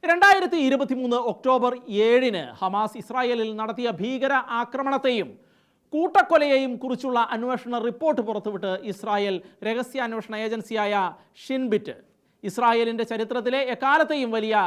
2023 October 7-ന് Hamas ഇസ്രായേലിൽ നടത്തിയ ഭീകര ആക്രമണത്തെയും കൂട്ടക്കൊലയെയും കുറിച്ചുള്ള അന്വേഷണ റിപ്പോർട്ട് പുറത്തുവിട്ട് ഇസ്രായേൽ രഹസ്യാന്വേഷണ ഏജൻസിയായ ഷിൻബിറ്റ്. ഇസ്രായേലിൻ്റെ ചരിത്രത്തിലെ എക്കാലത്തെയും വലിയ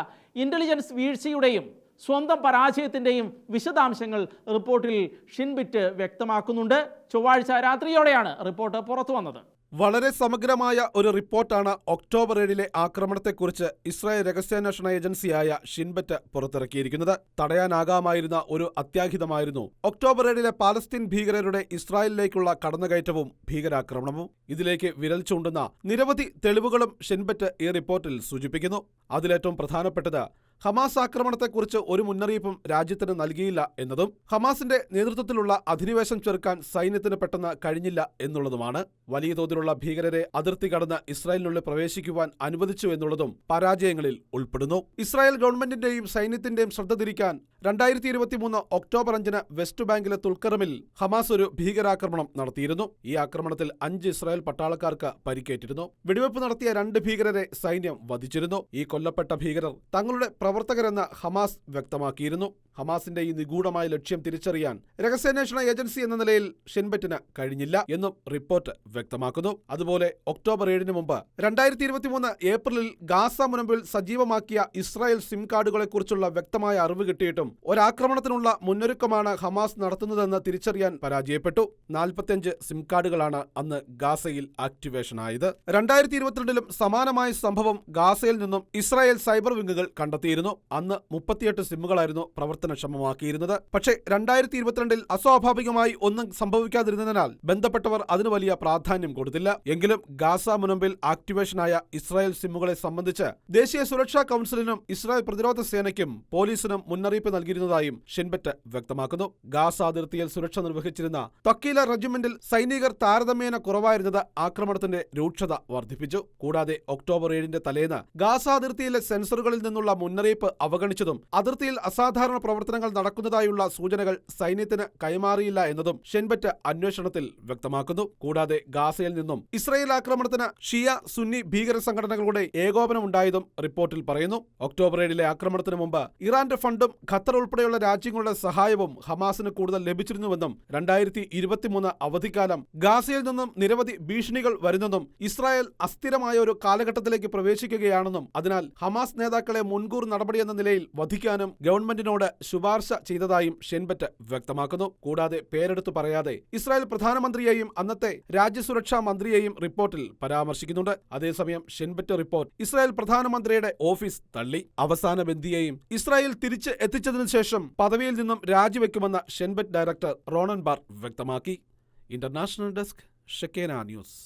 ഇൻ്റലിജൻസ് വീഴ്ചയുടെയും സ്വന്തം പരാജയത്തിൻ്റെയും വിശദാംശങ്ങൾ റിപ്പോർട്ടിൽ ഷിൻബിറ്റ് വ്യക്തമാക്കുന്നുണ്ട്. ചൊവ്വാഴ്ച രാത്രിയോടെയാണ് റിപ്പോർട്ട് പുറത്തു വന്നത്. വളരെ സമഗ്രമായ ഒരു റിപ്പോർട്ടാണ് ഒക്ടോബർ 7-ലെ ആക്രമണത്തെക്കുറിച്ച് ഇസ്രായേൽ രഹസ്യാന്വേഷണ ഏജൻസിയായ ഷിൻബറ്റ് പുറത്തിറക്കിയിരിക്കുന്നത്. തടയാനാകാമായിരുന്ന ഒരു അത്യാഹിതമായിരുന്നു ഒക്ടോബർ 7-ലെ പാലസ്തീൻ ഭീകരരുടെ ഇസ്രായേലിലേക്കുള്ള കടന്നുകയറ്റവും ഭീകരാക്രമണവും. ഇതിലേക്ക് വിരൽ ചൂണ്ടുന്ന നിരവധി തെളിവുകളും ഷിൻബറ്റ് ഈ റിപ്പോർട്ടിൽ സൂചിപ്പിക്കുന്നു. അതിലേറ്റവും പ്രധാനപ്പെട്ടത് ഹമാസ് ആക്രമണത്തെക്കുറിച്ച് ഒരു മുന്നറിയിപ്പും രാജ്യത്തിന് നൽകിയില്ല എന്നതും ഹമാസിന്റെ നേതൃത്വത്തിലുള്ള അധിനിവേശം ചെറുക്കാൻ സൈന്യത്തിന് പെട്ടെന്ന് കഴിഞ്ഞില്ല എന്നുള്ളതുമാണ്. വലിയ തോതിലുള്ള ഭീകരരെ അതിർത്തി കടന്ന് ഇസ്രായേലിനുള്ളിൽ പ്രവേശിക്കുവാൻ അനുവദിച്ചു എന്നുള്ളതും പരാജയങ്ങളിൽ ഉൾപ്പെടുന്നു. ഇസ്രായേൽ ഗവൺമെന്റിന്റെയും സൈന്യത്തിന്റെയും ശ്രദ്ധ തിരിക്കാൻ 2023 ഒക്ടോബർ 5-ന് വെസ്റ്റ് ബാങ്കിലെ തുൽക്കറമിൽ ഹമാസ് ഒരു ഭീകരാക്രമണം നടത്തിയിരുന്നു. ഈ ആക്രമണത്തിൽ 5 ഇസ്രായേൽ പട്ടാളക്കാർക്ക് പരിക്കേറ്റിരുന്നു. വെടിവെപ്പ് നടത്തിയ 2 ഭീകരരെ സൈന്യം വധിച്ചിരുന്നു. ഈ കൊല്ലപ്പെട്ട ഭീകരർ തങ്ങളുടെ പ്രവർത്തകരെന്ന് ഹമാസ് വ്യക്തമാക്കിയിരുന്നു. ഹമാസിന്റെ ഈ നിഗൂഢമായ ലക്ഷ്യം തിരിച്ചറിയാൻ രഹസ്യാന്വേഷണ ഏജൻസി എന്ന നിലയിൽ ഷിൻബറ്റിന് കഴിഞ്ഞില്ല എന്നും റിപ്പോർട്ട് വ്യക്തമാക്കുന്നു. അതുപോലെ ഒക്ടോബർ 7-ന് മുമ്പ് 2023 ഏപ്രിലിൽ ഗാസ മുനമ്പിൽ സജീവമാക്കിയ ഇസ്രായേൽ സിം കാർഡുകളെക്കുറിച്ചുള്ള വ്യക്തമായ അറിവ് കിട്ടിയിട്ടും ഒരാക്രമണത്തിനുള്ള മുന്നൊരുക്കമാണ് ഹമാസ് നടത്തുന്നതെന്ന് തിരിച്ചറിയാൻ പരാജയപ്പെട്ടു. 45 സിം കാർഡുകളാണ് അന്ന് ഗാസയിൽ ആക്ടിവേഷൻ ആയത്. 2022-ലും സമാനമായ സംഭവം ഗാസയിൽ നിന്നും ഇസ്രായേൽ സൈബർ വിങ്ങുകൾ കണ്ടെത്തിയിരുന്നു. അന്ന് 38 സിമ്മുകളായിരുന്നു പ്രവർത്തനക്ഷമമാക്കിയിരുന്നത്. പക്ഷേ 2022-ൽ അസ്വാഭാവികമായി ഒന്നും സംഭവിക്കാതിരുന്നതിനാൽ ബന്ധപ്പെട്ടവർ അതിന് വലിയ പ്രാധാന്യം കൊടുത്തില്ല. എങ്കിലും ഗാസ മുനമ്പിൽ ആക്ടിവേഷനായ ഇസ്രായേൽ സിമ്മുകളെ സംബന്ധിച്ച് ദേശീയ സുരക്ഷാ കൗൺസിലിനും ഇസ്രായേൽ പ്രതിരോധ സേനയ്ക്കും പോലീസിനും മുന്നറിയിപ്പ് നൽകിയിരുന്നതായും ഷിൻബറ്റ് വ്യക്തമാക്കുന്നു. ഗാസ അതിർത്തിയിൽ സുരക്ഷ നിർവഹിച്ചിരുന്ന തക്കീല റെജിമെന്റിൽ സൈനികർ താരതമ്യേന കുറവായിരുന്നത് ആക്രമണത്തിന്റെ രൂക്ഷത വർദ്ധിപ്പിച്ചു. കൂടാതെ ഒക്ടോബർ 7-ന്റെ തലേന്ന് ഗാസ അതിർത്തിയിലെ സെൻസറുകളിൽ നിന്നുള്ള മുന്നറിയിപ്പ് അവഗണിച്ചതും അതിർത്തിയിൽ അസാധാരണ പ്രവർത്തനങ്ങൾ നടക്കുന്നതായുള്ള സൂചനകൾ സൈന്യത്തിന് കൈമാറിയില്ല എന്നതും ഷിൻബറ്റ് അന്വേഷണത്തിൽ വ്യക്തമാക്കുന്നു. കൂടാതെ ഗാസയിൽ നിന്നും ഇസ്രായേൽ ആക്രമണത്തിന് ഷിയ സുന്നി ഭീകര സംഘടനകളുടെ ഏകോപനമുണ്ടായതും റിപ്പോർട്ടിൽ പറയുന്നു. ഒക്ടോബർ 7-ലെ ആക്രമണത്തിന് മുമ്പ് ഇറാന്റെ ഫണ്ടും ഖത്തർ ഉൾപ്പെടെയുള്ള രാജ്യങ്ങളുടെ സഹായവും ഹമാസിന് കൂടുതൽ ലഭിച്ചിരുന്നുവെന്നും 2023 അവധിക്കാലം ഗാസയിൽ നിന്നും നിരവധി ഭീഷണികൾ വരുന്നെന്നും ഇസ്രായേൽ അസ്ഥിരമായ ഒരു കാലഘട്ടത്തിലേക്ക് പ്രവേശിക്കുകയാണെന്നും അതിനാൽ ഹമാസ് നേതാക്കളെ മുൻകൂർ നടപടിയെന്ന നിലയിൽ വധിക്കാനും ഗവൺമെന്റിനോട് ശുപാർശ ചെയ്തതായും ഷിൻബറ്റ് വ്യക്തമാക്കുന്നു. കൂടാതെ പേരെടുത്തു പറയാതെ ഇസ്രായേൽ പ്രധാനമന്ത്രിയെയും അന്നത്തെ രാജ്യസുരക്ഷാ മന്ത്രിയെയും റിപ്പോർട്ടിൽ പരാമർശിക്കുന്നുണ്ട്. അതേസമയം ഷിൻബറ്റ് റിപ്പോർട്ട് ഇസ്രായേൽ പ്രധാനമന്ത്രിയുടെ ഓഫീസ് തള്ളി. അവസാന ബന്ദിയെയും ഇസ്രായേൽ തിരിച്ച് എത്തിച്ചതിനു ശേഷം പദവിയിൽ നിന്നും രാജിവെക്കുമെന്ന് ഷിൻബറ്റ് ഡയറക്ടർ റോണൻ ബാർ വ്യക്തമാക്കി. International desk, Shekinah news.